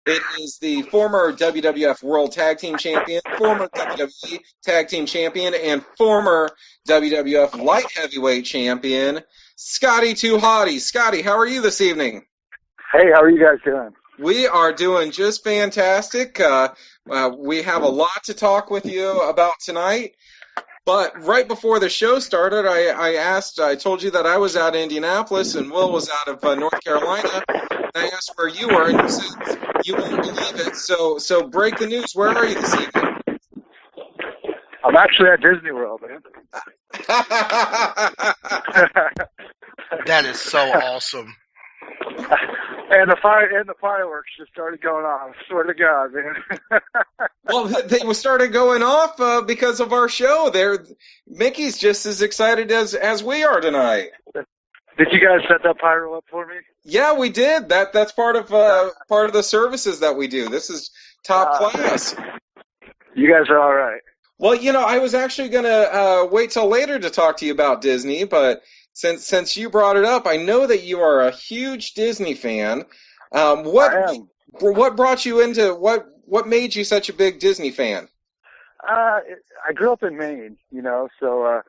It is the former WWF World Tag Team Champion, former WWE Tag Team Champion, and former WWF Light Heavyweight Champion, Scotty Too Hotty. Scotty, how are you this evening? Hey, how are you guys doing? We are doing just fantastic. We have a lot to talk with you about tonight. But right before the show started, I told you that I was out of Indianapolis and Will was out of North Carolina. And I asked where you were, and you said you won't believe it. So break the news. Where are you this evening? I'm actually at Disney World, man. That is so awesome. And the fireworks just started going off. Swear to God, man. Well, they started going off because of our show. Mickey's just as excited as we are tonight. Did you guys set that pyro up for me? Yeah, we did. That's part of the services that we do. This is top class. You guys are all right. Well, I was actually gonna wait till later to talk to you about Disney, but since you brought it up, I know that you are a huge Disney fan. What brought you into what made you such a big Disney fan? I grew up in Maine, so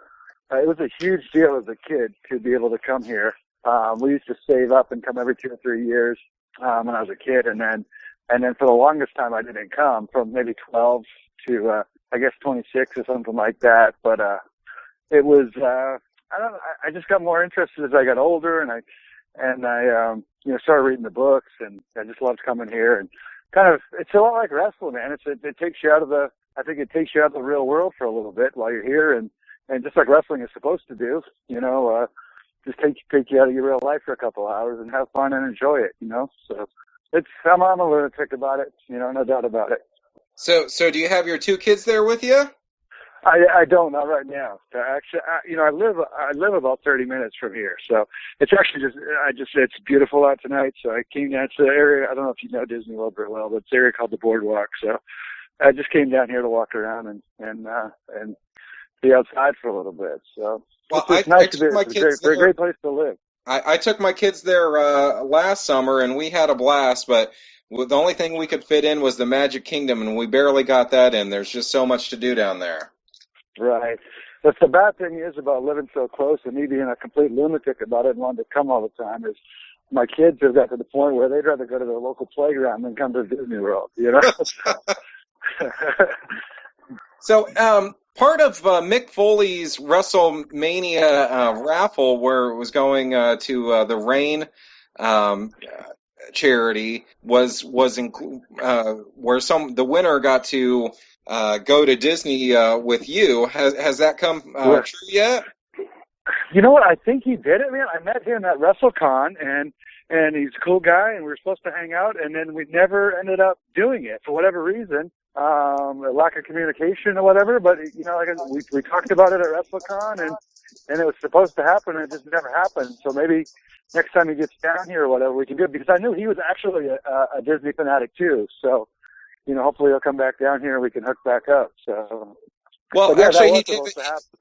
it was a huge deal as a kid to be able to come here. We used to save up and come every 2 or 3 years when I was a kid, and then for the longest time I didn't come, from maybe 12 to I guess 26 or something like that. But it was I don't know. I just got more interested as I got older, and I started reading the books, and I just loved coming here. And it's a lot like wrestling, man. It takes you out of the real world for a little bit while you're here, and just like wrestling is supposed to do, just take you out of your real life for a couple hours and have fun and enjoy it, So I'm a lunatic about it, no doubt about it. So do you have your 2 kids there with you? I don't, not right now. Actually, I live about 30 minutes from here, so it's actually it's beautiful out tonight. So I came down to the area. I don't know if you know Disney World very well, but it's an area called the Boardwalk. So I just came down here to walk around and be outside for a little bit. So it's nice to be. It's a great place to live. I took my kids there last summer, and we had a blast, but the only thing we could fit in was the Magic Kingdom, and we barely got that in. There's just so much to do down there. Right. But the bad thing is about living so close and me being a complete lunatic about it and wanting to come all the time is my kids have got to the point where they'd rather go to their local playground than come to Disney World, So part of Mick Foley's WrestleMania raffle, where it was going to the Rain charity, was where the winner got to go to Disney with you. Has that come true yet? You know what? I think he did it, man. I met him at WrestleCon, and he's a cool guy, and we were supposed to hang out, and then we never ended up doing it for whatever reason. Lack of communication or whatever. But we talked about it at WrestleCon, and it was supposed to happen, and it just never happened. So maybe next time he gets down here or whatever, we can do it, because I knew he was actually a Disney fanatic too. So, hopefully he'll come back down here and we can hook back up. So, well, yeah, actually,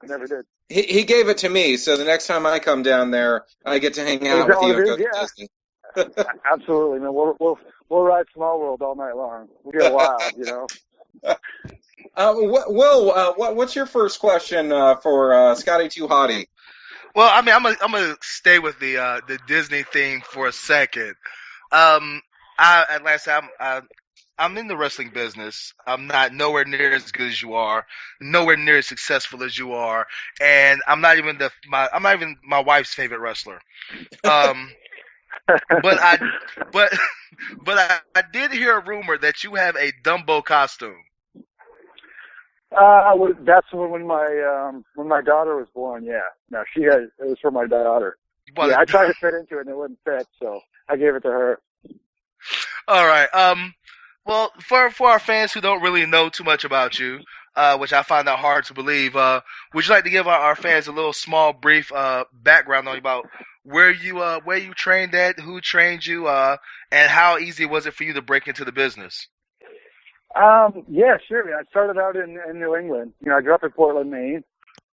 never did. He gave it to me, so the next time I come down there, I get to hang out with you and go to Disney. Absolutely, man. We'll ride Small World all night long. We'll get wild, Will, what's your first question for Scotty Too Hotty? Well, I mean, I'm gonna stay with the Disney theme for a second. I'm in the wrestling business. I'm not nowhere near as good as you are, nowhere near as successful as you are, and I'm not even my wife's favorite wrestler. But I did hear a rumor that you have a Dumbo costume. That's when my daughter was born. Yeah, no, it was for my daughter. Yeah, I tried to fit into it and it wouldn't fit, so I gave it to her. All right. Well, for our fans who don't really know too much about you, which I find that hard to believe, would you like to give our fans a little small, brief background on about where you trained at, who trained you, and how easy was it for you to break into the business? Yeah, sure. I started out in New England. I grew up in Portland, Maine,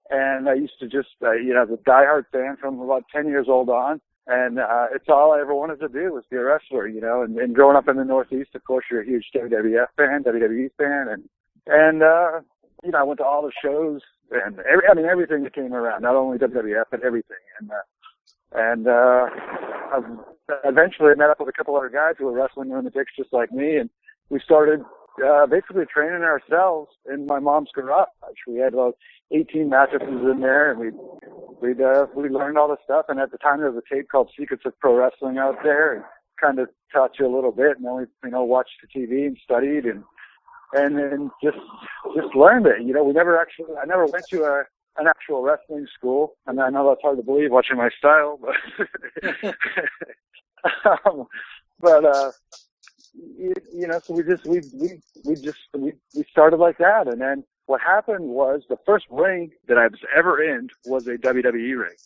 and I used to just, as a diehard fan from about 10 years old on. And it's all I ever wanted to do was be a wrestler, you know. And growing up in the Northeast, of course, you're a huge WWF fan, WWE fan, and you know, I went to all the shows and everything that came around, not only WWF but everything. And eventually I met up with a couple other guys who were wrestling lunatics just like me, and we started basically training ourselves in my mom's garage. We had about 18 mattresses in there, and we learned all the stuff. And at the time, there was a tape called Secrets of Pro Wrestling out there, and kind of taught you a little bit. And then we, you know, watched the TV and studied, and then just learned it. You know, I never went to an actual wrestling school. I mean, I know that's hard to believe watching my style, but you know, so we started like that. And then what happened was the first ring that I was ever in was a WWE ring.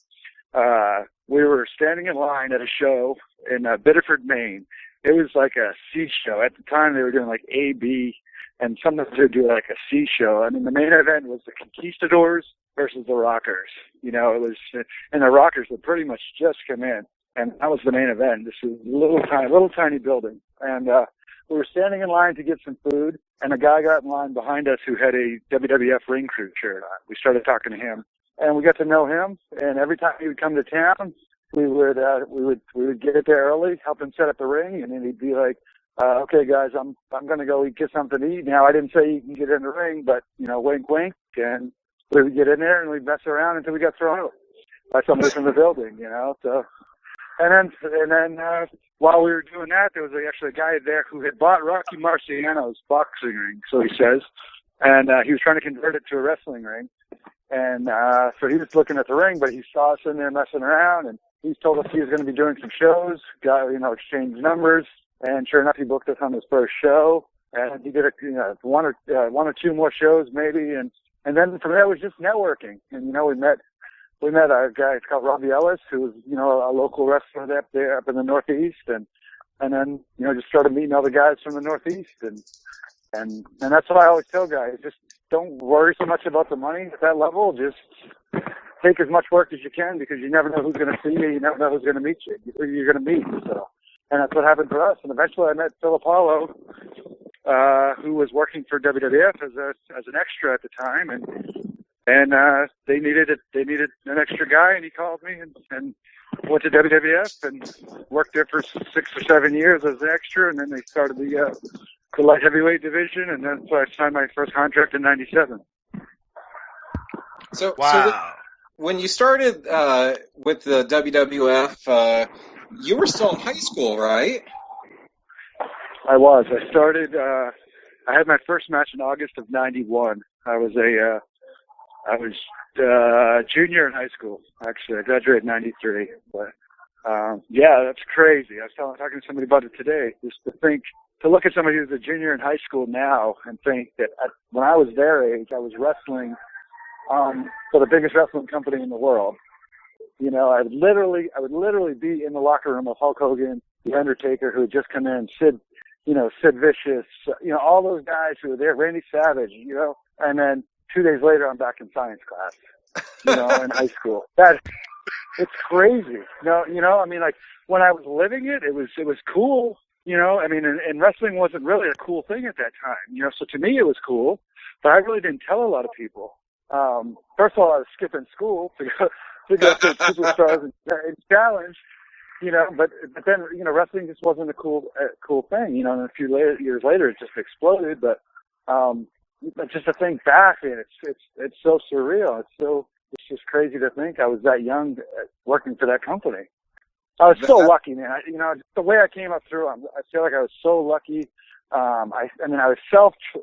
We were standing in line at a show in Biddeford, Maine. It was like a C show. At the time, they were doing like A, B, and sometimes they would do like a C show. I mean, the main event was the Conquistadors versus the Rockers. You know, it was, and the Rockers would pretty much just come in, and that was the main event. This was a little tiny building, and we were standing in line to get some food, and a guy got in line behind us who had a WWF ring crew shirt on. We started talking to him, and we got to know him. And every time he would come to town, we would get there early, help him set up the ring, and then he'd be like, "Okay, guys, I'm gonna go get something to eat." Now I didn't say you can get in the ring, but you know, wink, wink, and we would get in there and we'd mess around until we got thrown out by somebody from the building, you know. So, and then while we were doing that, there was actually a guy there who had bought Rocky Marciano's boxing ring, so he says, and he was trying to convert it to a wrestling ring. And so he was looking at the ring, but he saw us in there messing around, and he told us he was going to be doing some shows, exchange numbers, and sure enough, he booked us on his first show, and he did one or two more shows maybe, and then from there it was just networking, and you know, we met a guy called Robbie Ellis, who was, you know, a local wrestler up in the Northeast, and then, you know, just started meeting other guys from the Northeast, and that's what I always tell guys: just don't worry so much about the money at that level. Just take as much work as you can, because you never know who's going to see you. You never know who's going to meet you. Who you're going to meet. So, and that's what happened for us. And eventually, I met Phil Apollo, who was working for WWF as an extra at the time, and they needed an extra guy, and he called me and went to WWF and worked there for 6 or 7 years as an extra, and then they started the light heavyweight division, and then so I signed my first contract in '97. So, wow. So when you started with the WWF, you were still in high school, right? I was. I started. I had my first match in August of '91. I was junior in high school. Actually, I graduated in '93. But yeah, that's crazy. I was talking to somebody about it today. Just to look at somebody who's a junior in high school now and think that when I was their age, I was wrestling for the biggest wrestling company in the world. You know, I would literally be in the locker room of Hulk Hogan, The Undertaker, who had just come in, Sid Vicious, you know, all those guys who were there, Randy Savage, you know, and then 2 days later, I'm back in science class, you know, in high school. It's crazy. You know, I mean, like, when I was living it, it was cool, you know, I mean, and wrestling wasn't really a cool thing at that time, you know, so to me it was cool, but I really didn't tell a lot of people. First of all, I was skipping school to go to Superstars and Challenge, you know, but then, you know, wrestling just wasn't a cool thing, you know, and a few years later it just exploded, but just to think back, man, it's so surreal. It's just crazy to think I was that young working for that company. I was so lucky, man. You know, the way I came up through, I feel like I was so lucky. I mean, I was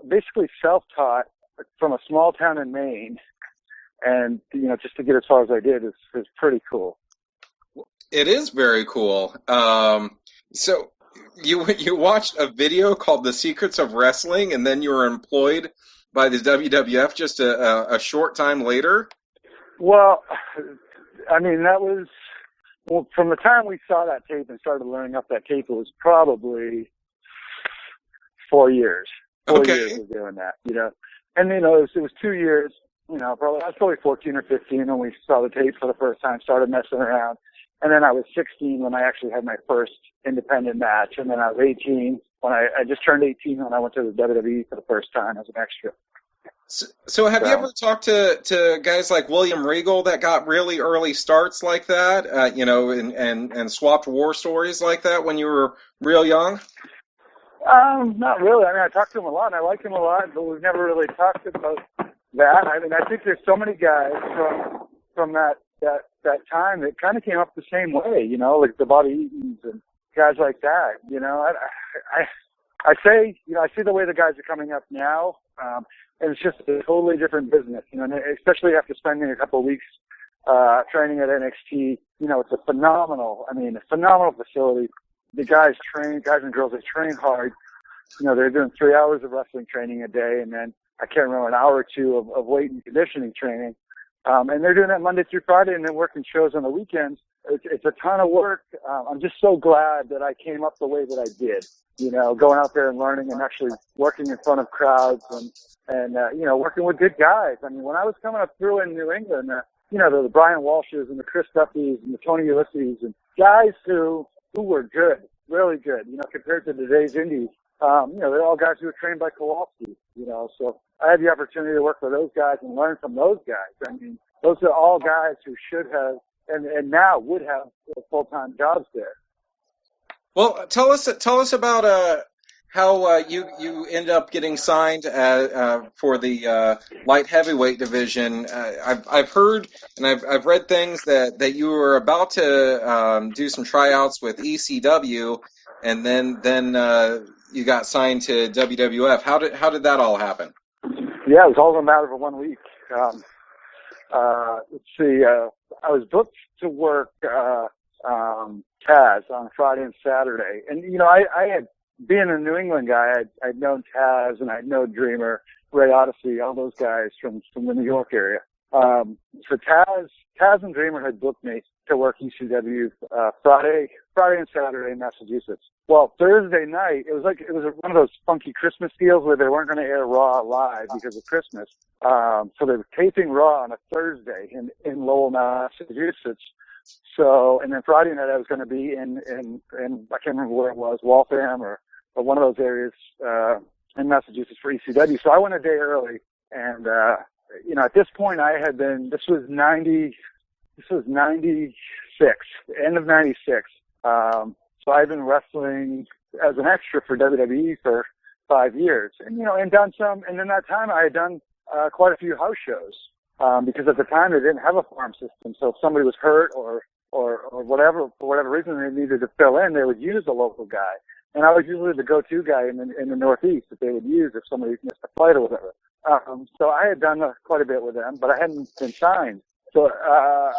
basically self-taught from a small town in Maine, and you know, just to get as far as I did is pretty cool. It is very cool. So you watched a video called "The Secrets of Wrestling," and then you were employed by the WWF just a short time later? Well, I mean, that was from the time we saw that tape and started learning up that tape, it was probably 4 years. 4 years of doing that, you know. And, you know, it was 2 years, you know, I was probably 14 or 15 when we saw the tape for the first time, started messing around. And then I was 16 when I actually had my first independent match. And then I was 18 when I just turned 18 when I went to the WWE for the first time as an extra. So have you ever talked to guys like William Regal that got really early starts like that, you know, and swapped war stories like that when you were real young? Not really. I mean, I talked to him a lot, and I like him a lot, but we've never really talked about that. I mean, I think there's so many guys from that time that kind of came up the same way, you know, like the Bobby Eatons and guys like that. You know, I say, you know, I see the way the guys are coming up now, and it's just a totally different business, you know, and especially after spending a couple of weeks training at NXT. You know, it's a phenomenal facility. The guys and girls, they train hard. You know, they're doing 3 hours of wrestling training a day, and then I can't remember, an hour or two of weight and conditioning training. And they're doing that Monday through Friday and then working shows on the weekends. It's a ton of work. I'm just so glad that I came up the way that I did, you know, going out there and learning and actually working in front of crowds and you know, working with good guys. I mean, when I was coming up through in New England, you know, the Brian Walshes and the Chris Duffys and the Tony Ulysses and guys who were good, really good, you know, compared to today's indies. You know, they're all guys who were trained by Kowalski, you know, so I had the opportunity to work with those guys and learn from those guys. I mean, those are all guys who should have and now would have full-time jobs there. Well, tell us about how you end up getting signed for the light heavyweight division. I've heard and I've read things that you were about to do some tryouts with ECW, and then you got signed to WWF. How did that all happen? Yeah, it was all in a matter of 1 week. Let's see. I was booked to work Taz on Friday and Saturday, and you know, I had, being a New England guy, I'd known Taz and I'd known Dreamer, Ray Odyssey, all those guys from the New York area. So Taz and Dreamer had booked me to work ECW Friday and Saturday in Massachusetts. Well, Thursday night, it was one of those funky Christmas deals where they weren't going to air Raw live because of Christmas. So they were taping Raw on a Thursday in Lowell, Massachusetts. So, and then Friday night I was going to be in I can't remember where it was, Waltham or one of those areas in Massachusetts for ECW. So I went a day early, and you know, at this point this was 96, end of 96. So I've been wrestling as an extra for WWE for 5 years, and you know, and done some. And in that time, I had done quite a few house shows because at the time they didn't have a farm system. So if somebody was hurt or whatever, for whatever reason they needed to fill in, they would use a local guy. And I was usually the go-to guy in the Northeast that they would use if somebody missed a flight or whatever. So I had done quite a bit with them, but I hadn't been signed. So I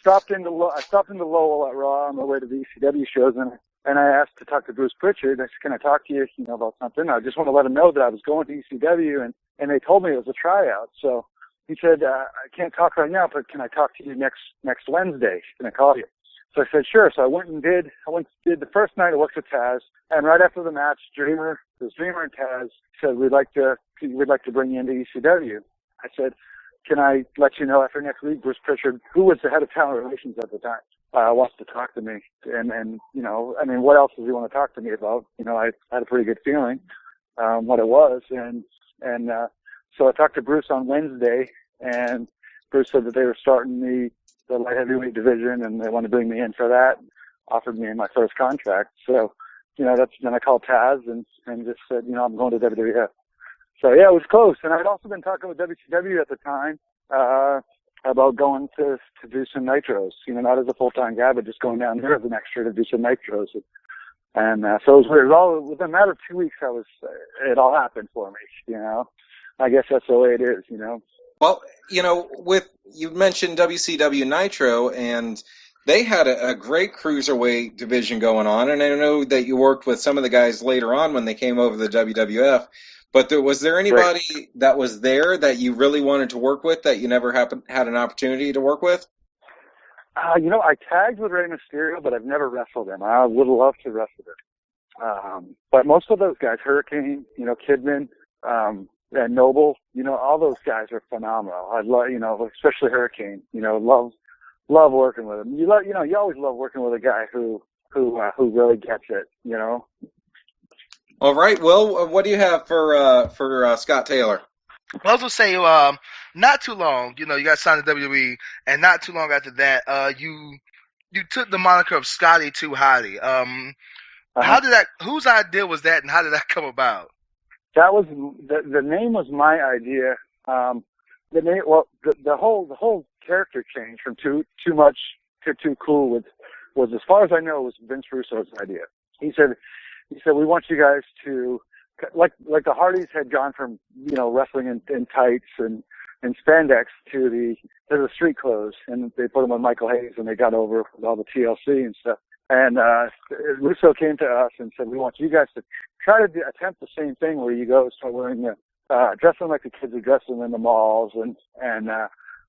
stopped into Lowell at Raw on the way to the ECW shows, and I asked to talk to Bruce Pritchard. I said, "Can I talk to you, you know, about something?" I just want to let him know that I was going to ECW, and they told me it was a tryout. So he said, "I can't talk right now, but can I talk to you next Wednesday? Can I call you?" So I said, "Sure." So I went and did the first night. I worked with Taz, and right after the match, Dreamer and Taz said, "We'd like to bring you into ECW." I said, "Can I let you know after next week?" Bruce Pritchard, who was the head of talent relations at the time, wants to talk to me. And you know, I mean, what else does he want to talk to me about? You know, I had a pretty good feeling what it was, and so I talked to Bruce on Wednesday, and Bruce said that they were starting the light heavyweight division, and they wanted to bring me in for that. Offered me my first contract. So, you know, then I called Taz and just said, you know, I'm going to WWF. So yeah, it was close. And I'd also been talking with WCW at the time about going to do some nitros. You know, not as a full-time guy, but just going down there as an extra to do some nitros. And so it was all within a matter of 2 weeks. It all happened for me. You know, I guess that's the way it is. You know. Well, you know, you mentioned WCW Nitro, and they had a great cruiserweight division going on, and I know that you worked with some of the guys later on when they came over to the WWF, but was there anybody that was there that you really wanted to work with that you never had an opportunity to work with? You know, I tagged with Rey Mysterio, but I've never wrestled him. I would love to wrestle him. But most of those guys, Hurricane, you know, Kidman, and Noble, you know, all those guys are phenomenal. I love, you know, especially Hurricane, you know, love love working with him. You always love working with a guy who really gets it, you know. All right, Will, what do you have for Scott Taylor? I was gonna say, not too long, you got signed to WWE, and not too long after that, you took the moniker of Scotty Too Hotty. How did that? Whose idea was that, and how did that come about? That was the name was my idea. The name, well, the whole character change from too much to too cool was, as far as I know, was Vince Russo's idea. He said we want you guys to, like the Hardys had gone from wrestling in tights and spandex to the street clothes, and they put them on Michael Hayes, and they got over with all the TLC and stuff. And Russo came to us and said, we want you guys to try to attempt the same thing, where you go start wearing dressing like the kids are dressing in the malls, and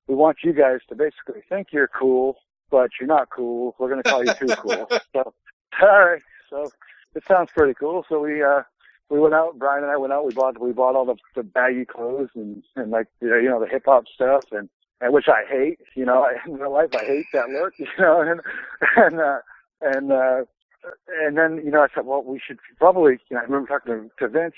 we want you guys to basically think you're cool, but you're not cool. We're going to call you Too Cool. So, all right. So it sounds pretty cool. So we went out. Brian and I went out. We bought all the baggy clothes and like the hip hop stuff, and which I hate. In real life, I hate that look. And then I said, well, we should probably. I remember talking to Vince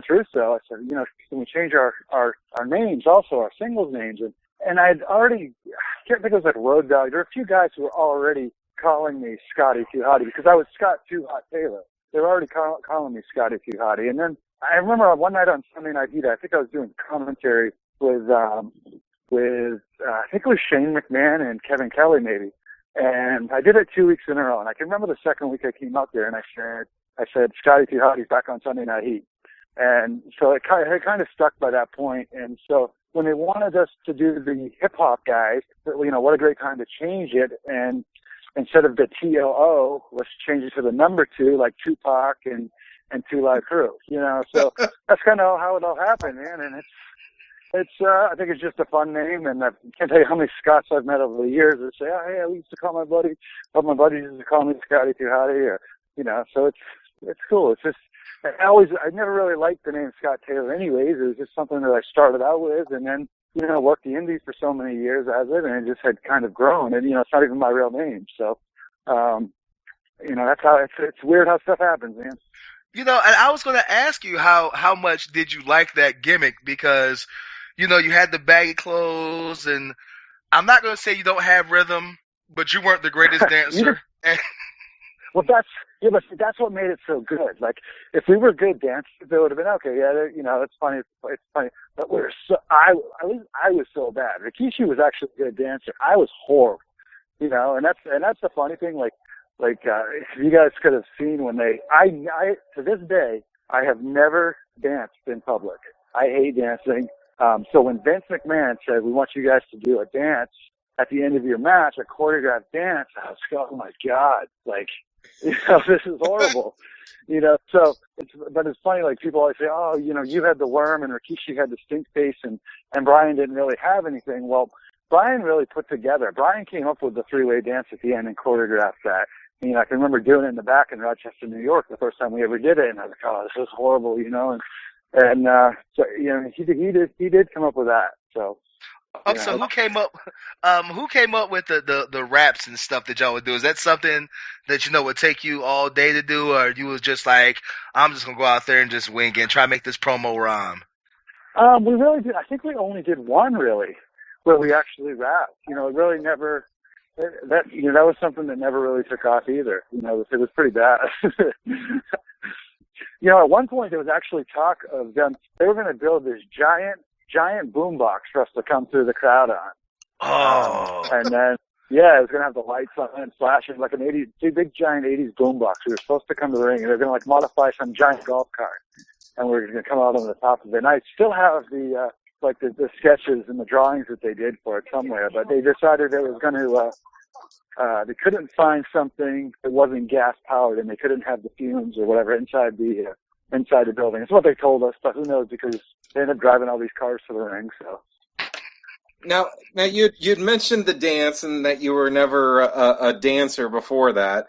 Russo. I said, can we change our names also, our singles names? And I'd already, I can't think it was like Road Dogg. There were a few guys who were already calling me Scotty Too Hotty because I was Scott Too Hot Taylor. They were already calling me Scotty Too Hotty. And then I remember one night on Sunday Night Heat, I think I was doing commentary with I think it was Shane McMahon and Kevin Kelly maybe. And I did it 2 weeks in a row. And I can remember the second week I came out there and I said, Scotty Too Hotty's back on Sunday Night Heat. And so it kind of stuck by that point. And so when they wanted us to do the hip hop guys, what a great time to change it. And instead of the TOO, let's change it to the number 2, like Tupac and 2 Live Crew. So that's kind of how it all happened, man. And it's I think it's just a fun name, and I can't tell you how many Scots I've met over the years that say, oh yeah, we used to call my buddies used to call me Scotty Too Hotty, or so it's cool. It's just I never really liked the name Scott Taylor anyways. It was just something that I started out with, and then worked the indies for so many years as it, and it just had kind of grown, and it's not even my real name. So that's how it's weird how stuff happens, man. And I was going to ask you how much did you like that gimmick, because you had the baggy clothes, and I'm not going to say you don't have rhythm, but you weren't the greatest dancer. Well, that's what made it so good. Like, if we were good dancers, it would have been okay. Yeah, it's funny. It's funny. But I was so bad. Rikishi was actually a good dancer. I was horrible. And that's the funny thing. Like if you guys could have seen when I to this day, I have never danced in public. I hate dancing. So when Vince McMahon said, we want you guys to do a dance at the end of your match, a choreographed dance, I was like, oh my God, like, this is horrible. So but it's funny, like people always say, oh, you had the worm and Rikishi had the stink face and Brian didn't really have anything. Well, Brian really put together. Brian came up with the 3-way dance at the end and choreographed that. I can remember doing it in the back in Rochester, New York, the first time we ever did it, and I was like, oh, this is horrible, And so he did come up with that. So. So who came up with the raps and stuff that y'all would do? Is that something that would take you all day to do, or you was just like, I'm just gonna go out there and just wing it and try to make this promo rhyme? We really did. I think we only did one really, where we actually rapped. It really never. That was something that never really took off either. It was pretty bad. At one point there was actually talk of them. They were going to build this giant boombox for us to come through the crowd on. Oh. And then, it was going to have the lights on and flashing like an 80s, big giant 80s boombox. We were supposed to come to the ring, and they're going to modify some giant golf cart, and we're going to come out on the top of it. And I still have the sketches and the drawings that they did for it somewhere, but they decided it was going to, they couldn't find something that wasn't gas powered, and they couldn't have the fumes or whatever inside the building. It's what they told us, but who knows, because they ended up driving all these cars to the ring. So now you'd mentioned the dance and that you were never a dancer before that.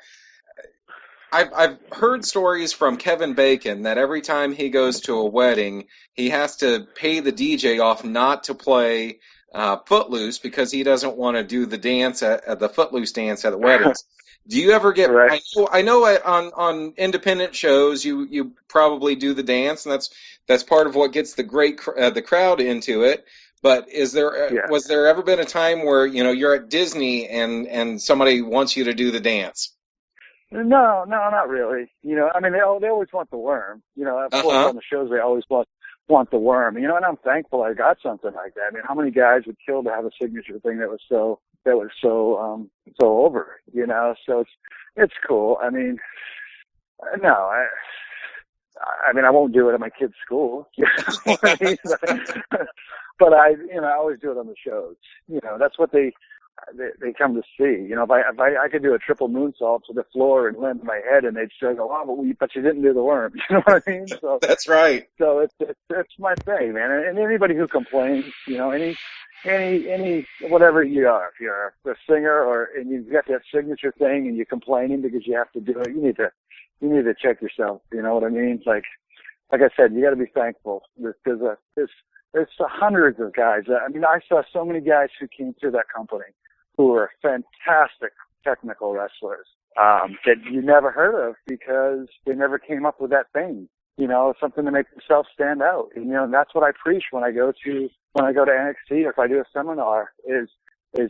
I've heard stories from Kevin Bacon that every time he goes to a wedding, he has to pay the DJ off not to play Footloose because he doesn't want to do the dance at the Footloose dance at the weddings. Do you ever get? Right. I know on independent shows you probably do the dance, and that's part of what gets the crowd into it. But was there ever been a time where you're at Disney and somebody wants you to do the dance? No, not really. I mean, they always want the worm. Of course, on the shows they always want the worm. And I'm thankful I got something like that. I mean, how many guys would kill to have a signature thing that was so over? So it's cool. I mean, no, I mean, I won't do it at my kid's school. But I always do it on the shows. That's what they come to see. If I could do a triple moonsault to the floor and land on my head, and they'd say, "Oh, but you didn't do the worm." You know what I mean? So that's right. So it's my thing, man. And anybody who complains, any whatever you are, if you're a singer and you've got that signature thing and you're complaining because you have to do it, you need to check yourself. You know what I mean? It's like I said, you got to be thankful. There's hundreds of guys. I mean, I saw so many guys who came through that company who were fantastic technical wrestlers that you never heard of because they never came up with that thing. Something to make themselves stand out. And that's what I preach when I go to NXT or if I do a seminar is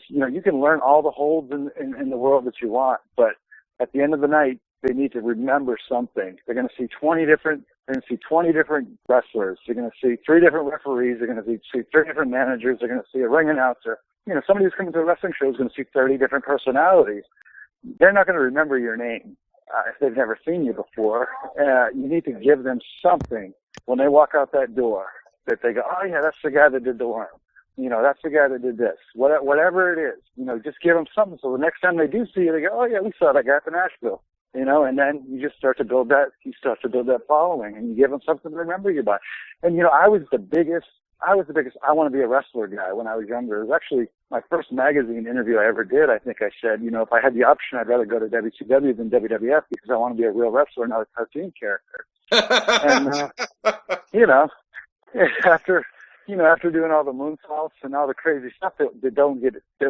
you can learn all the holds in the world that you want, but at the end of the night, they need to remember something. They're going to see 20 different wrestlers. They're going to see 3 different referees. They're going to see 3 different managers. They're going to see a ring announcer. Somebody who's coming to a wrestling show is going to see 30 different personalities. They're not going to remember your name if they've never seen you before. You need to give them something when they walk out that door that they go, "Oh yeah, that's the guy that did the worm. That's the guy that did this." Whatever it is, just give them something so the next time they do see you, they go, "Oh yeah, we saw that guy up in Nashville." And then you just start to build that following, and you give them something to remember you by. And, I was the biggest I want to be a wrestler guy when I was younger. It was actually my first magazine interview I ever did. I think I said, if I had the option, I'd rather go to WCW than WWF because I want to be a real wrestler, not a cartoon character. And, after doing all the moonsaults and all the crazy stuff that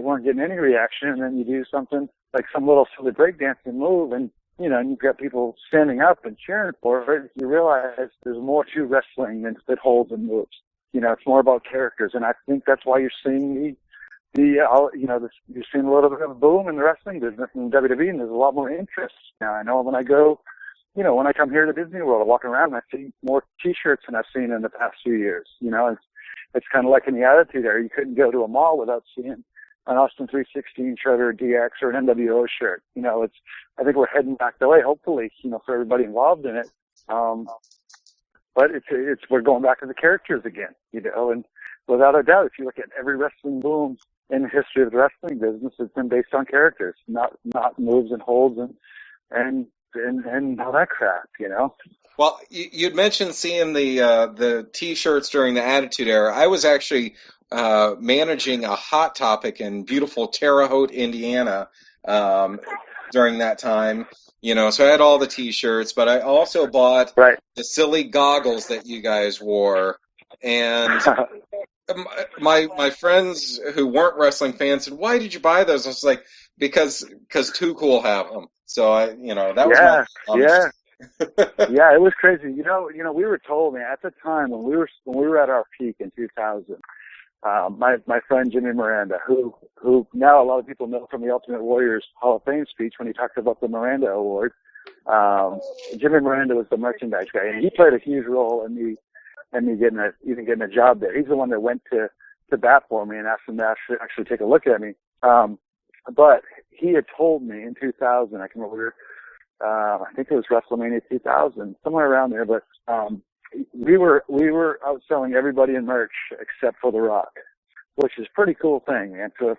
weren't getting any reaction, and then you do something like some little silly breakdancing move, and you've got people standing up and cheering for it, you realize there's more to wrestling than holds and moves. It's more about characters, and I think that's why you're seeing you're seeing a little bit of a boom in the wrestling business in WWE, and there's a lot more interest now. I know when I go, when I come here to Disney World, I walk around and I see more T-shirts than I've seen in the past few years. It's kind of like in the Attitude Era. You couldn't go to a mall without seeing an Austin 316 shirt or a DX or an NWO shirt. I think we're heading back that way, hopefully, for everybody involved in it. But we're going back to the characters again, and without a doubt, if you look at every wrestling boom in the history of the wrestling business, it's been based on characters, not moves and holds and all that crap, Well, you'd mentioned seeing the T-shirts during the Attitude Era. I was actually managing a Hot Topic in beautiful Terre Haute, Indiana, during that time. So I had all the T-shirts, but I also bought the silly goggles that you guys wore. And my friends who weren't wrestling fans said, "Why did you buy those?" I was like, because Too Cool have them. So that was yeah, it was crazy. We were told, man, at the time when we were at our peak in 2000. My friend Jimmy Miranda, who now a lot of people know from the Ultimate Warriors Hall of Fame speech when he talked about the Miranda Award. Jimmy Miranda was the merchandise guy, and he played a huge role in me getting a job there. He's the one that went to bat for me and asked him to actually take a look at me. But he had told me in 2000, I can remember, I think it was WrestleMania 2000, somewhere around there, but we were outselling everybody in merch except for The Rock, which is a pretty cool thing, man. For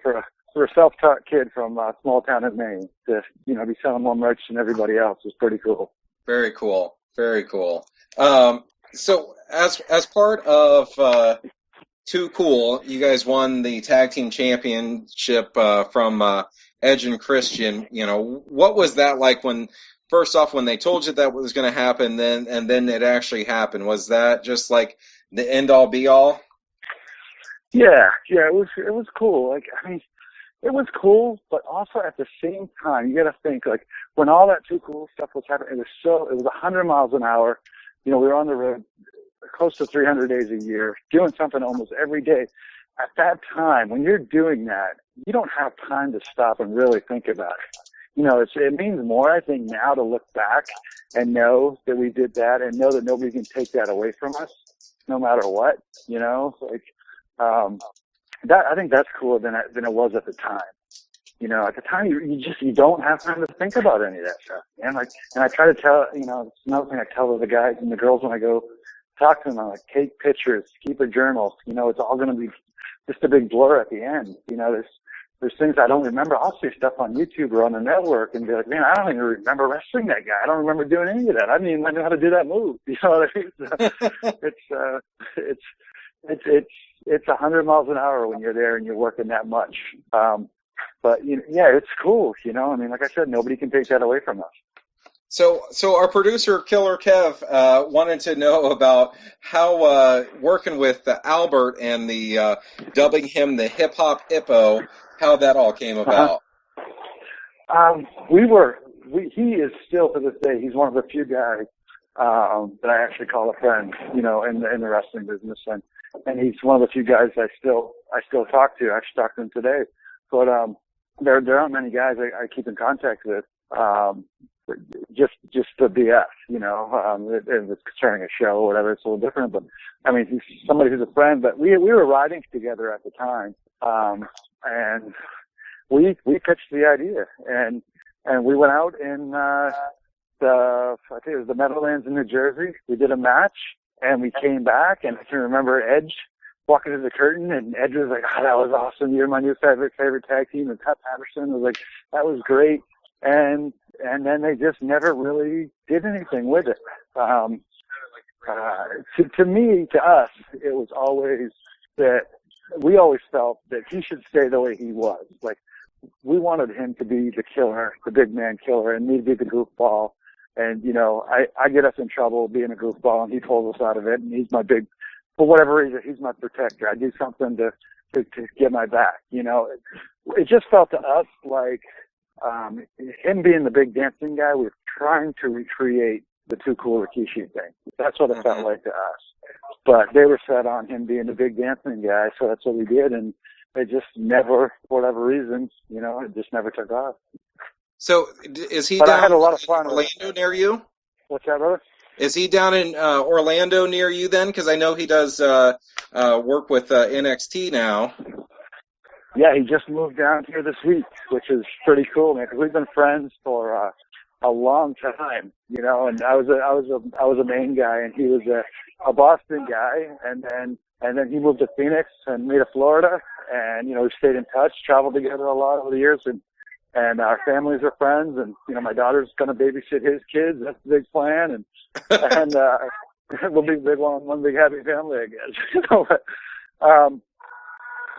a self-taught kid from a small town in Maine to be selling more merch than everybody else is pretty cool. Very cool, very cool. So as part of Too Cool, you guys won the tag team championship from Edge and Christian. What was that like when? First off, when they told you that was going to happen, and then it actually happened, was that just like the end all be all? Yeah, it was cool. Like, I mean, it was cool, but also at the same time, you got to think, like, when all that Too Cool stuff was happening, it was 100 miles an hour. You know, we were on the road close to 300 days a year, doing something almost every day. At that time, when you're doing that, you don't have time to stop and really think about it. You know, it means more, I think, now to look back and know that we did that and know that nobody can take that away from us, no matter what. You know, like, I think that's cooler than it was at the time. You know, at the time you don't have time to think about any of that stuff. And I try to tell, you know, it's another thing I tell the guys and the girls when I go talk to them. I'm like, take pictures, keep a journal. You know, it's all going to be just a big blur at the end. You know, there's things I don't remember. I'll see stuff on YouTube or on the network and be like, man, I don't even remember wrestling that guy. I don't remember doing any of that. I didn't even know how to do that move. You know what I mean? It's 100 miles an hour when you're there and you're working that much. But you know, yeah, it's cool. You know, I mean, like I said, nobody can take that away from us. So our producer Killer Kev wanted to know about how working with Albert and the dubbing him the Hip Hop Hippo, how that all came about. He is still to this day. He's one of the few guys that I actually call a friend. You know, in the wrestling business, and he's one of the few guys I still talk to. I actually talked to him today, but there aren't many guys I keep in contact with. Just the BS, you know, if it's concerning a show or whatever, it's a little different, but I mean, he's somebody who's a friend, but we were riding together at the time, and we pitched the idea, and we went out in, I think it was the Meadowlands in New Jersey. We did a match, and we came back, and I can remember Edge walking to the curtain, and Edge was like, oh, that was awesome. You're my new favorite tag team. And Pat Patterson was like, that was great. And then they just never really did anything with it. To me, to us, it was always that we always felt that he should stay the way he was. Like, we wanted him to be the killer, the big man killer, and me to be the goofball. And, you know, I get us in trouble being a goofball, and he pulls us out of it, and he's my big, for whatever reason, he's my protector. I do something to get my back, you know. It just felt to us like him being the big dancing guy, we were trying to recreate the Too Cool Rikishi thing. That's what it felt like to us. But they were set on him being the big dancing guy, so that's what we did, and it just never, for whatever reason, you know, it just never took off. So is he but down I had a lot of fun in Orlando near you? What's that, brother? Is he down in Orlando near you then? Because I know he does work with NXT now. Yeah, he just moved down here this week, which is pretty cool, man. Because we've been friends for a long time, you know. And I was a Maine guy, and he was a Boston guy, and then he moved to Phoenix and me to Florida, and you know, we stayed in touch, traveled together a lot over the years, and our families are friends, and you know, my daughter's gonna babysit his kids. That's the big plan, and we'll be one big happy family, I guess. You know,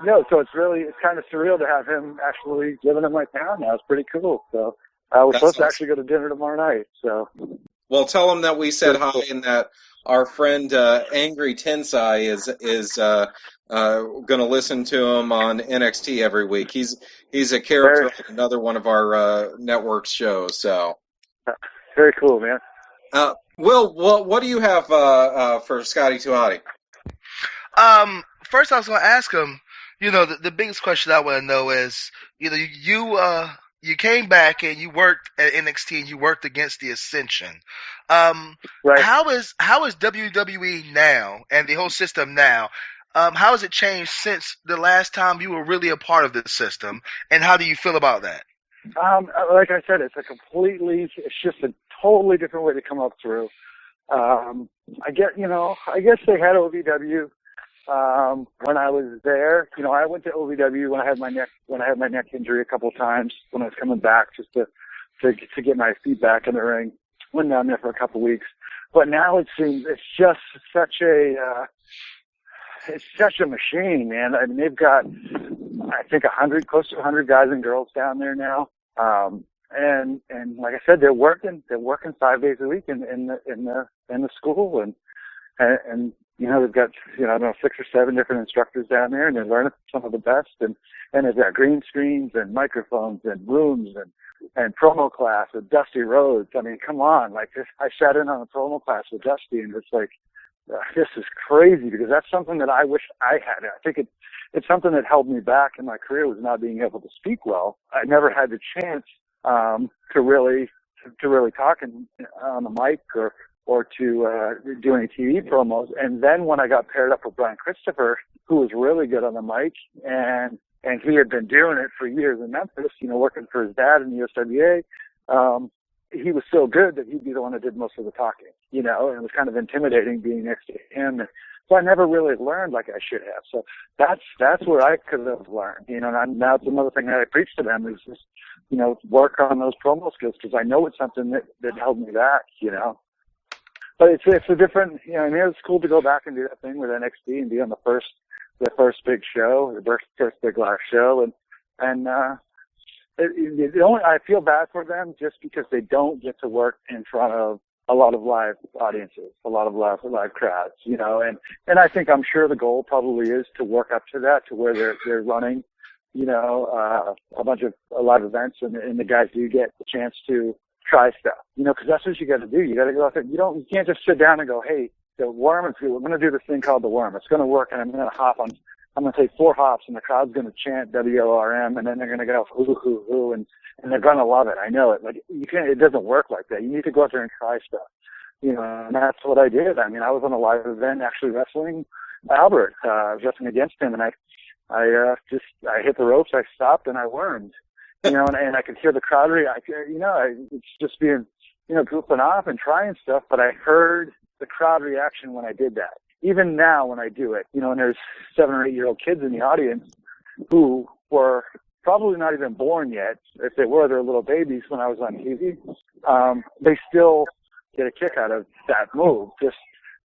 no, so it's kind of surreal to have him actually living in my town now. It's pretty cool. So we're supposed to actually go to dinner tomorrow night. So, well, tell him that we said hi and that our friend Angry Tensai is going to listen to him on NXT every week. He's a character on another one of our network shows. So very cool, man. Will, what do you have for Scotty to Hotty? First, I was going to ask him. You know, the biggest question I want to know is, you know, you came back and you worked at NXT and you worked against the Ascension. Right. How is WWE now and the whole system now? How has it changed since the last time you were really a part of this system? And how do you feel about that? Like I said, it's it's just a totally different way to come up through. I guess they had OVW. When I was there, you know, I went to OVW when I had my neck injury a couple of times when I was coming back just to get my feet back in the ring. Went down there for a couple of weeks, but now it seems it's just such a machine, man. I mean, they've got, I think, close to 100 guys and girls down there now. And like I said, they're working 5 days a week in the school, and and you know, they've got, you know, I don't know, 6 or 7 different instructors down there, and they're learning from some of the best, and they've got green screens and microphones and rooms and promo class with Dusty Rhodes. I mean, come on, like this, I sat in on a promo class with Dusty, and it's like, this is crazy, because that's something that I wish I had. I think it's something that held me back in my career, was not being able to speak well. I never had the chance to really talk on the mic or to do any TV promos. And then when I got paired up with Brian Christopher, who was really good on the mic, and he had been doing it for years in Memphis, you know, working for his dad in the USWA, he was so good that he'd be the one that did most of the talking, you know, and it was kind of intimidating being next to him. And so I never really learned like I should have. So that's where I could have learned, you know, and now it's another thing that I preach to them is just, you know, work on those promo skills, because I know it's something that held me back, you know. But it's a different, you know, I mean, it's cool to go back and do that thing with NXT and be on the first big show, the first big live show, and I feel bad for them just because they don't get to work in front of a lot of live audiences, a lot of live crowds, you know, and I think, I'm sure the goal probably is to work up to that, to where they're running, you know, a bunch of live events, and the guys do get the chance to try stuff, you know, because that's what you got to do. You got to go out there. You can't just sit down and go, hey, the worm is good. We're going to do this thing called the worm. It's going to work, and I'm going to take 4 hops, and the crowd's going to chant WORM, and then they're going to go hoo hoo hoo, and they're going to love it. I know it. Like, you can't. It doesn't work like that. You need to go out there and try stuff, you know. And that's what I did. I mean, I was on a live event actually wrestling Albert. I was wrestling against him, and I hit the ropes. I stopped and I wormed. You know, and I could hear the crowd react. You know, it's just being, you know, goofing off and trying stuff, but I heard the crowd reaction when I did that. Even now when I do it, you know, and there's 7 or 8-year-old kids in the audience who were probably not even born yet. If they were, they're little babies when I was on TV. They still get a kick out of that move. Just,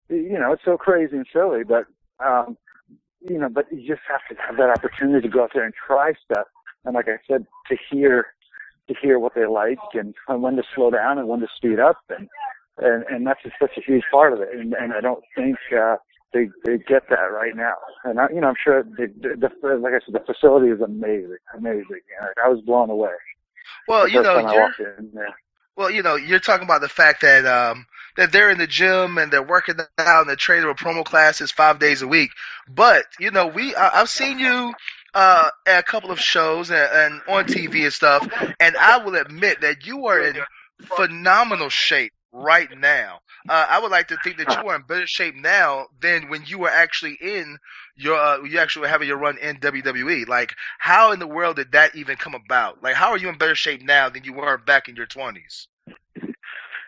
you know, it's so crazy and silly, but, you know, but you just have to have that opportunity to go out there and try stuff. And like I said, to hear what they like, and when to slow down and when to speed up, and that's just such a huge part of it. And I don't think they get that right now. And you know, I'm sure like I said, the facility is amazing. And I was blown away. Well, you know, Well, you're talking about the fact that that they're in the gym and they're working out and they're training with promo classes 5 days a week. But you know, I've seen you at a couple of shows and on TV and stuff, and I will admit that you are in phenomenal shape right now. I would like to think that you are in better shape now than when you were actually in you actually were having your run in WWE. Like, how in the world did that even come about? Like, how are you in better shape now than you were back in your 20s?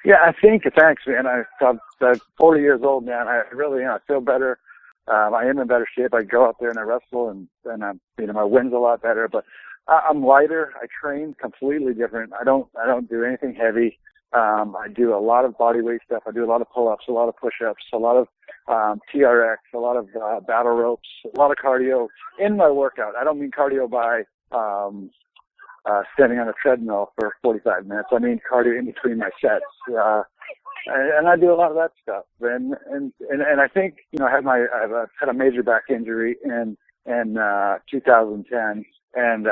Yeah, I think, thanks, man. I'm 40 years old now, and I really, you know, I feel better. I am in better shape. I go out there and I wrestle, and I'm, you know, my win's a lot better. But I'm lighter. I train completely different. I don't do anything heavy. I do a lot of body weight stuff. I do a lot of pull-ups, a lot of push-ups, a lot of TRX, a lot of battle ropes, a lot of cardio in my workout. I don't mean cardio by standing on a treadmill for 45 minutes. I mean cardio in between my sets. And I do a lot of that stuff. And I think, you know, I've had a major back injury in 2010, and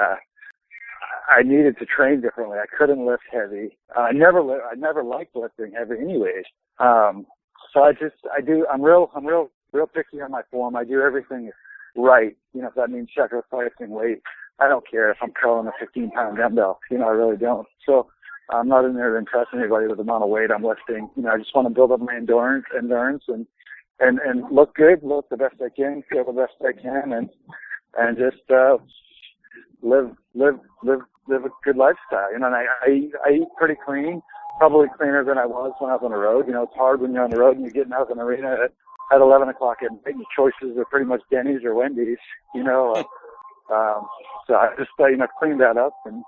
I needed to train differently. I couldn't lift heavy. I never liked lifting heavy anyways. So I'm real picky on my form. I do everything right. You know, if that means sacrificing weight, I don't care if I'm curling a 15-pound dumbbell. You know, I really don't. So I'm not in there to impress anybody with the amount of weight I'm lifting. You know, I just want to build up my endurance and look good, look the best I can, feel the best I can, and just live a good lifestyle. You know, and I eat pretty clean, probably cleaner than I was when I was on the road. You know, it's hard when you're on the road and you're getting out of an arena at 11 o'clock at night, and your choices are pretty much Denny's or Wendy's. You know, so I just you know, cleaned that up and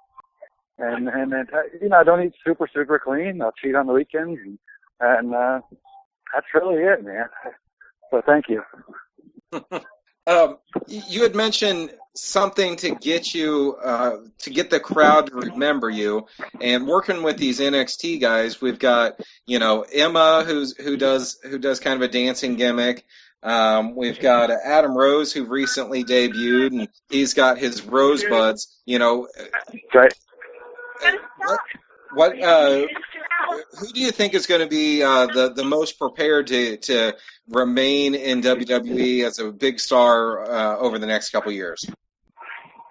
you know, I don't eat super clean. I'll cheat on the weekends, and that's really it, man. So thank you. You had mentioned something to get you to get the crowd to remember you. And working with these NXT guys, we've got Emma who does kind of a dancing gimmick. We've got Adam Rose who recently debuted, and he's got his rosebuds. Right. What who do you think is going to be the most prepared to remain in WWE as a big star over the next couple years?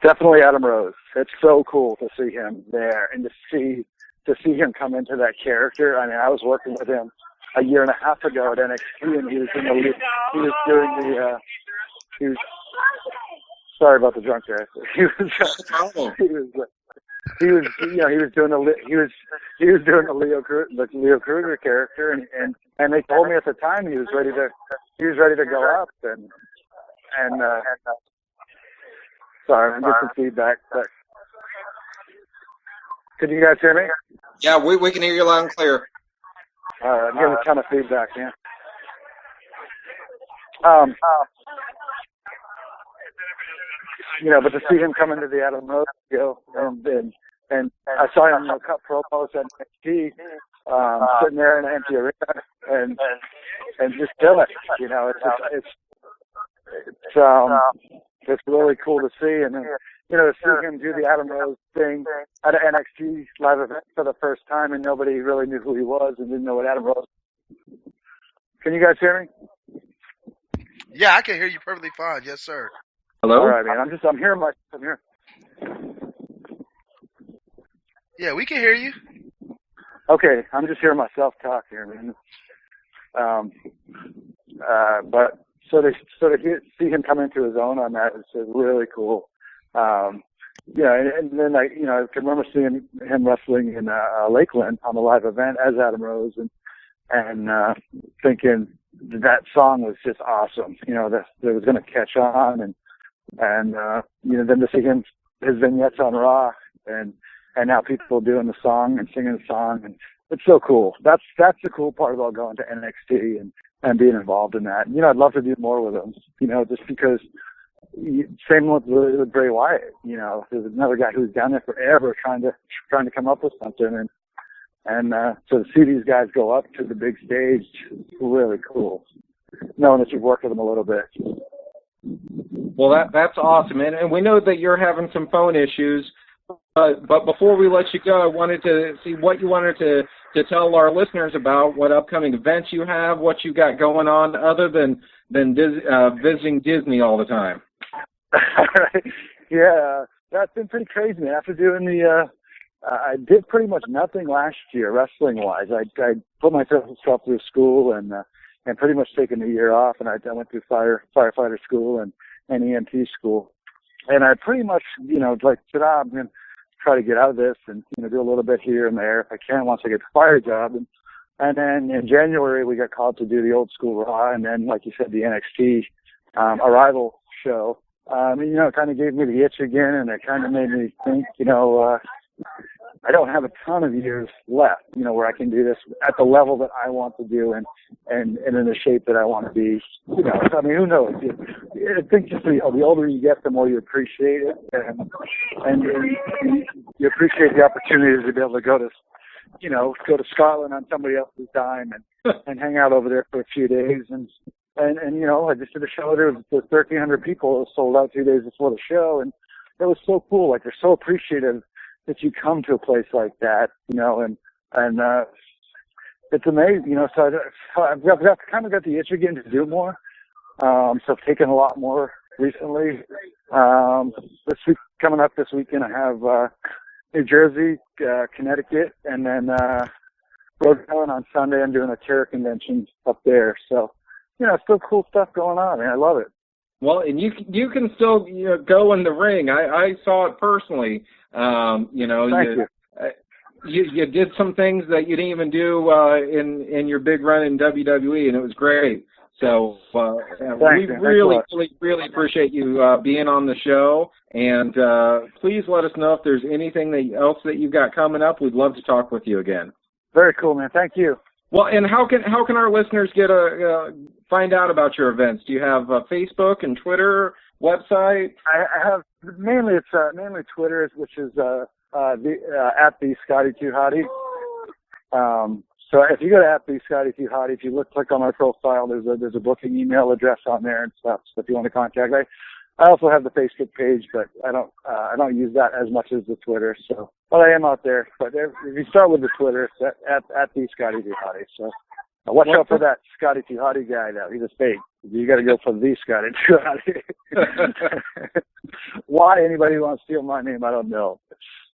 Definitely Adam Rose. It's so cool to see him there and to see him come into that character. I mean, I was working with him a year and a half ago at NXT, and he was sorry about the drunk guy. He was doing the Leo Kruger character, and they told me at the time he was ready to go up, and sorry, I'm getting some feedback, but can you guys hear me? Yeah, we can hear you loud and clear. I'm getting a ton of feedback, yeah. But to see him come into the Adam Rose show, and I saw him cut promos at NXT, sitting there in an empty arena, and just kill it. It's really cool to see, and to see him do the Adam Rose thing at an NXT live event for the first time, and nobody really knew who he was and didn't know what Adam Rose. Can you guys hear me? Yeah, I can hear you perfectly fine. Yes, sir. Hello. All right, man. I'm here. I'm here. Yeah, we can hear you. Okay, I'm just hearing myself talk here, man. But so to see him come into his own on that is really cool. And then I can remember seeing him wrestling in Lakeland on the live event as Adam Rose, and thinking that song was just awesome. That it was going to catch on, and then to see his vignettes on Raw, and now people doing the song and singing the song, and it's so cool. That's the cool part about going to NXT and being involved in that. I'd love to do more with him. Just because. Same with Bray Wyatt. There's another guy who's down there forever trying to come up with something, and so to see these guys go up to the big stage is really cool. Knowing that you've worked with them a little bit. Well, that's awesome, and we know that you're having some phone issues. But before we let you go, I wanted to see what you wanted to tell our listeners about what upcoming events you have, what you got going on, other than visiting Disney all the time. Yeah, that's been pretty crazy, man. After doing I did pretty much nothing last year, wrestling-wise. I put myself through school and pretty much taken a year off, and I went through firefighter school and EMT school. And I pretty much, like, said, I'm going to try to get out of this and, do a little bit here and there if I can once I get the fire job. And then in January, we got called to do the old school Raw, and then, like you said, the NXT Arrival show. It kind of gave me the itch again, and it kind of made me think, I don't have a ton of years left, where I can do this at the level that I want to do and in the shape that I want to be. Who knows? I think just the older you get, the more you appreciate it, and you appreciate the opportunity to be able to go to Scotland on somebody else's dime and hang out over there for a few days and I just did a show there with 1,300 people. It was sold out 2 days before the show, and it was so cool. Like, they're so appreciative that you come to a place like that, and it's amazing, So I've kind of got the itch again to do more. So I've taken a lot more recently. Coming up this weekend, I have New Jersey, Connecticut, and then Rhode Island on Sunday. I'm doing a terror convention up there, so. Still cool stuff going on, man. I love it. Well, and you can still go in the ring. I saw it personally. Thank you. You did some things that you didn't even do in your big run in WWE, and it was great. So we really appreciate you being on the show. And please let us know if there's anything else that you've got coming up. We'd love to talk with you again. Very cool, man. Thank you. Well, and how can our listeners find out about your events? Do you have Facebook and Twitter? website? I have mainly mainly Twitter, which is at the Scotty 2 Hotty. So if you go to at the Scotty 2 Hotty, if you click on my profile, there's a booking email address on there and stuff. So if you want to contact me, I also have the Facebook page, but I don't use that as much as the Twitter. So, but I am out there. But if you start with the Twitter, it's at the Scotty 2 Hotty. So watch out for that Scotty 2 Hotty guy now. He's a fake. You got to go for the Scotty 2 Hotty. Why anybody wants to steal my name, I don't know.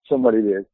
Somebody did.